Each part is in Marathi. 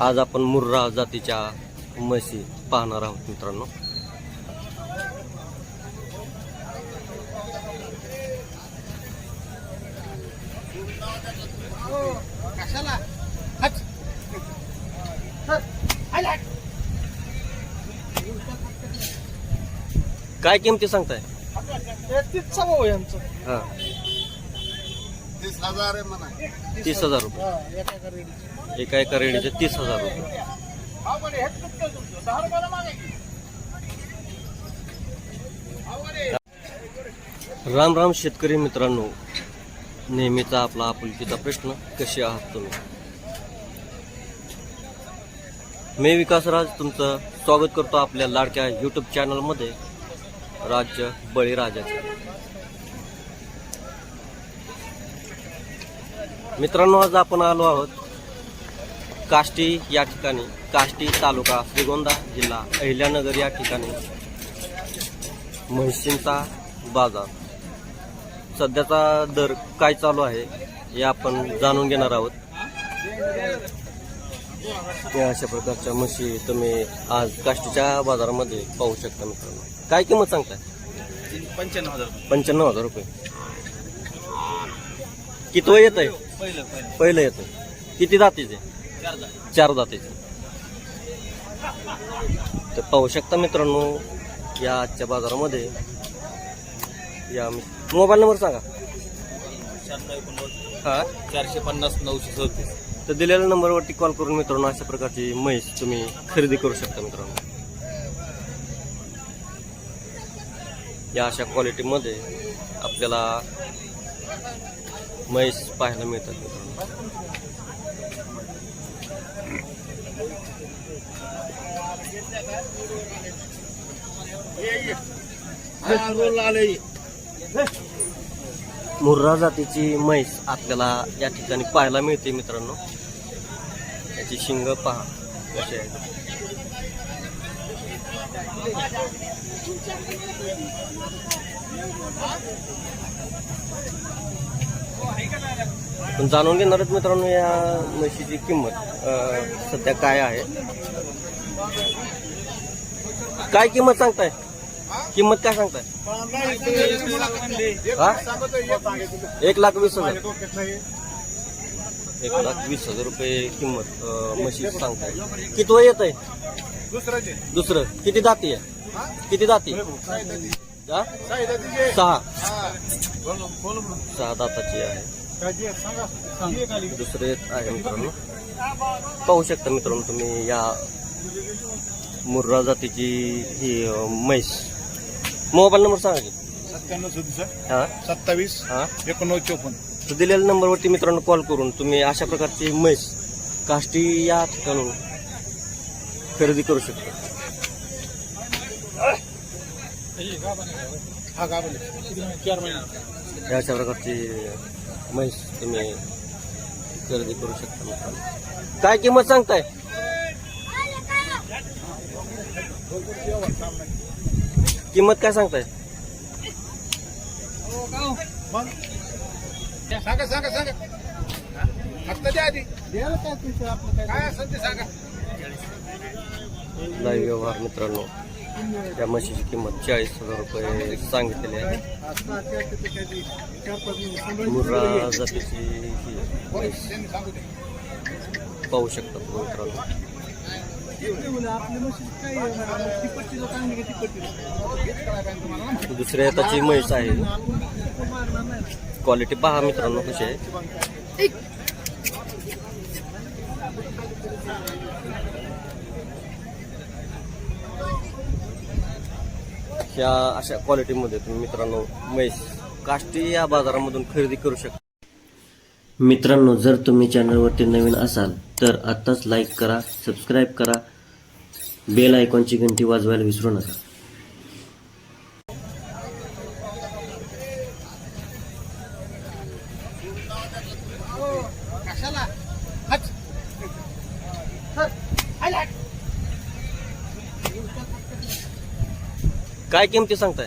आज आपण मुर्रा जातीच्या म्हशी पाहणार आहोत मित्रांनो। काय किमती सांगताय? 30,000 आहे म्हणा। 30,000 रुपये एका एका रेडीचे 30,000 रुपये। राम राम शेतकरी मित्रांनो, नेहमीचा आपला आपुलकीचा प्रश्न, कसे आहात तुम्ही? मी विकासराज तुमचं स्वागत करतो आपल्या लाडक्या यूट्यूब चॅनलमध्ये, राज्य बळीराजाचे। मित्रांनो, आज आपण आलो आहोत काष्टी या ठिकाणी, काष्टी तालुका श्रीगोंदा जिल्हा अहिल्यानगर या ठिकाणी म्हशींचा बाजार सध्याचा दर काय चालू आहे हे आपण जाणून घेणार आहोत। या अशा प्रकारच्या म्हशी तुम्ही आज काष्टीच्या बाजारामध्ये पाहू शकता मित्रांनो। काय किंमत सांगताय? 95,000 रुपये। किती वय येत आहे? पहिलं येत आहे। किती दातीचे? 4 दातीचे। तर पाहू शकता मित्रांनो या आजच्या बाजारामध्ये। या मोबाईल नंबर सांगा। 450-934। तर दिलेल्या नंबरवरती कॉल करून मित्रांनो अशा प्रकारची म्हैस तुम्ही खरेदी करू शकता मित्रांनो। या अशा क्वालिटीमध्ये आपल्याला म्हैस पाहायला मिळतात मित्रांनो। मुर्रा जातीची म्हैस आपल्याला या ठिकाणी पाहायला मिळते मित्रांनो। याची शिंग पहा कशी आहे। पण जाणून घेणार आहेत मित्रांनो या म्हशीची किंमत सध्या काय आहे। काय किंमत सांगताय? किंमत काय सांगताय? 1,20,000। 1,20,000 रुपये किंमत म्हशी सांगताय। किती वय येत आहे? दुसरं। किती दाती आहे? किती दाती? 6 दाताची आहे। दुसरे आहे मित्रांनो। पाहू शकता मित्रांनो तुम्ही या मुर्रा जातीची ही म्हैस। मोबाईल नंबर सांगा की। 97-27-1954। तर दिलेल्या नंबरवरती मित्रांनो कॉल करून तुम्ही अशा प्रकारची म्हैस काष्टी या ठिकाणून खरेदी करू शकता। अशा प्रकारची म्हैस तुम्ही खरेदी करू शकता मित्रांनो। काय किंमत सांगताय? किंमत काय सांगताय? लाईव्ह व्यवहार मित्रांनो, त्या म्हशीची किंमत 40,000 रुपये सांगितलेली आहे। मुर्रा जातीची ही म्हैस पाहू शकता मित्रांनो। दुसऱ्या हाताची म्हैस आहे। क्वालिटी पहा मित्रांनो कशी आहे। ह्या अशा क्वालिटीमध्ये तुम्ही मित्रांनो म्हैस काष्टी या बाजारामधून खरेदी करू शकता मित्रांनो। जर तुम्ही चॅनलवरती नवीन असाल तर आत्ताच लाईक करा, सबस्क्राईब करा, बेल आयकॉनची घंटी वाजवायला विसरू नका। काय किमती सांगताय?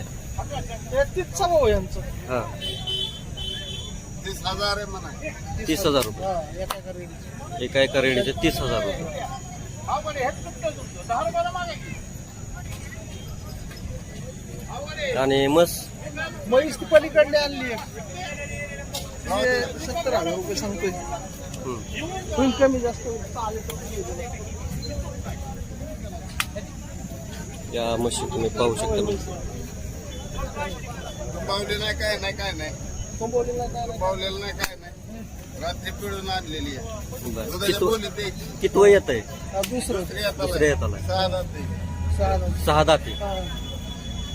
30,000 आहे म्हणा। 30,000 रुपये एका एका रेडीचे 30,000 रुपये। आणि मस म्हैस ती पलीकडे आणली 70,000 रुपये सांगतोय. होईल कमी जास्त या म्हशी तुम्ही पाहू शकता. पावलेला काय नाही काय नाही पावलेला नाही काय नाही रात्री पिळून आणलेली आहे. किती वय येत आहे? दुसरं दुसऱ्या येताला 6 दाते.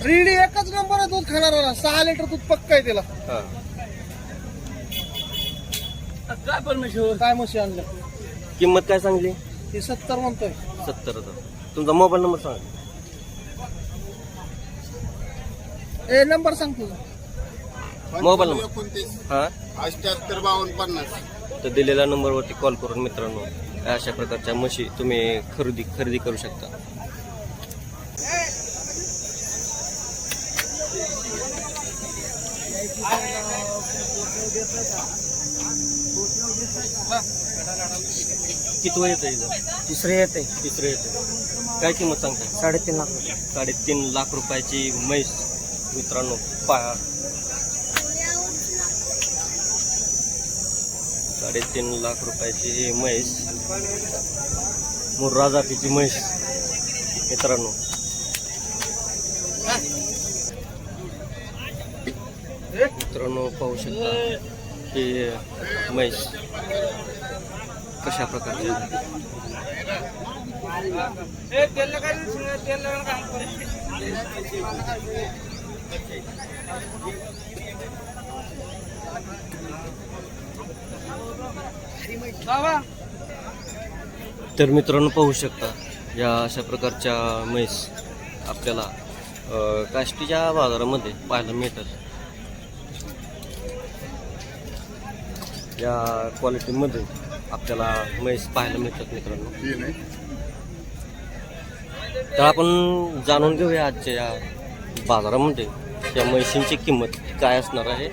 रेडी एकच नंबर दूध खाणारा 6 लिटर दूध पक्का आहे त्याला. हा. काय म्हशी आणल्या किंमत काय सांगली? ते 70 म्हणतोय. 70,000. तुमचा मोबाईल नंबर सांगा. नंबर सांग तुझा. मोबाईल नंबर 29 हा 78 52 तर दिलेल्या नंबरवरती कॉल करून मित्रांनो अशा प्रकारच्या म्हशी तुम्ही खरेदी करू शकता. किती वय येतं? तिसरे येते. तिसरं येतं. काय किंमत सांगताय? 3.5 लाख. 3.5 लाख रुपयाची म्हैस मित्रांनो पहा. 3.5 लाख रुपयाची ही म्हैस मुर्रा जातीची म्हैस मित्रांनो. मित्रांनो पाहू शकता की म्हैस कशा प्रकारची आहे. तर मित्रांनो पाहू शकता या अशा प्रकारच्या म्हैस आपल्याला काष्टीच्या बाजारामध्ये पाहायला मिळतात. या क्वालिटीमध्ये आपल्याला म्हैस पाहायला मिळतात मित्रांनो. तर आपण जाणून घेऊया आजच्या या बाजारामध्ये या म्हैशींची किंमत काय असणार आहे.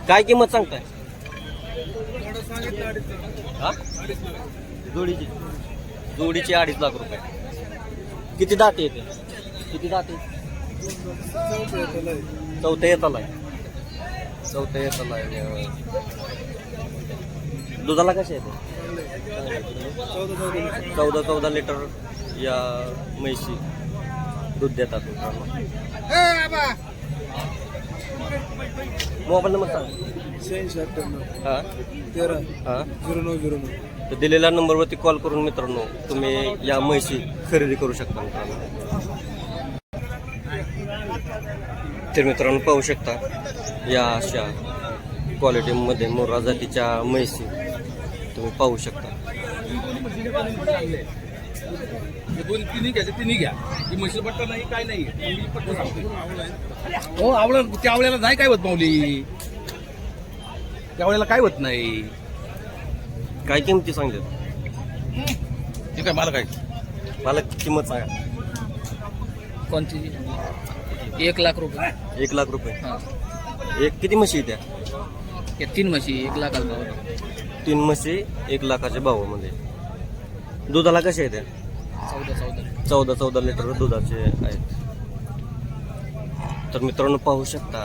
काय किंमत सांगताय? हा? जोडीची 2.5 लाख रुपये. किती दाते येते? किती दाते? चौथ्या येताला आहे. दुधाला कसे येते? 14 लिटर या म्हैशी दूध देतात मित्रांनो. मोबाईल नंबर सांग. 86 हा 13 हा 0909. तर दिलेल्या नंबरवरती कॉल करून मित्रांनो तुम्ही या म्हैशी खरेदी करू शकता मित्रांनो. तर मित्रांनो पाहू शकता या अशा क्वालिटीमध्ये मुर्रा जातीच्या म्हैशी तुम्ही पाहू शकता. तिन्ही घ्या ही म्हशीला पट्टा नाही काय नाही मी पट्टा सांगतोय. हो आवळा त्या आवळ्याला नाही काय होत माऊली. त्या आवळ्याला काय होत नाही. काय किंमती सांगतात? ते काय मला काय मला किंमत सांगा. कोणती? 1 लाख रुपये. 1 लाख रुपये. हा. एक किती म्हशी त्या? या 3 म्हशी 1 लाखाला भाव. 3 म्हशी 1 लाखाच्या भावामध्ये. दुधाला कशा आहेत त्या? 14 लिटर दुधाचे आहेत. तर मित्रांनो पाहू शकता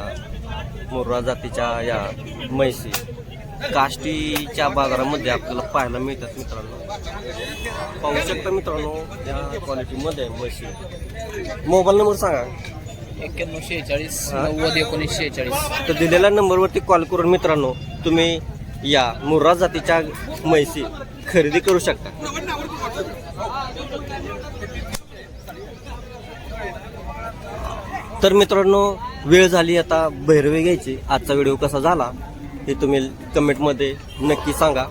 मुर्रा जातीच्या या म्हैसी काष्टीच्या बाजारामध्ये आपल्याला पाहायला मिळतात मित्रांनो. पाहू शकता मित्रांनो या क्वालिटीमध्ये म्हशी. मोबाईल नंबर सांगा. 9146 90 1946. तर दिलेल्या नंबरवरती कॉल करून मित्रांनो तुम्ही या मुर्रा जातीच्या म्हैसी खरेदी करू शकता. तर मित्रांनो वेळ झाली आता भैरवे घ्यायची. आजचा व्हिडिओ कसा झाला हे तुम्ही कमेंटमध्ये नक्की सांगा.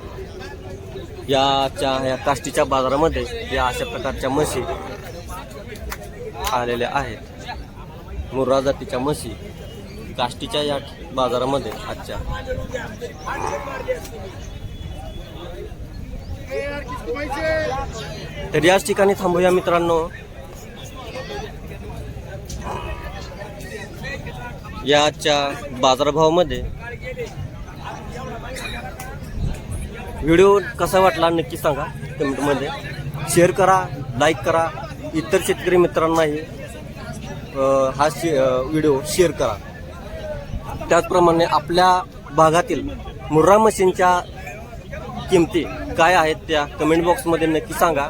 या काष्टीच्या बाजारामध्ये या अशा प्रकारच्या म्हशी आलेल्या आहेत. मुर्रा जातीच्या म्हशी काष्टीच्या या बाजारामध्ये आजच्या. तर याच ठिकाणी थांबूया मित्रांनो. याच्या बाजारभावामध्ये व्हिडिओ कसा वाटला नक्की सांगा कमेंटमध्ये. शेअर करा, लाईक करा, इतर शेतकरी मित्रांनाही हा व्हिडिओ शेअर करा. त्याचप्रमाणे आपल्या भागातील मुर्रा मशीनच्या किमती काय आहेत त्या कमेंट बॉक्समध्ये नक्की सांगा.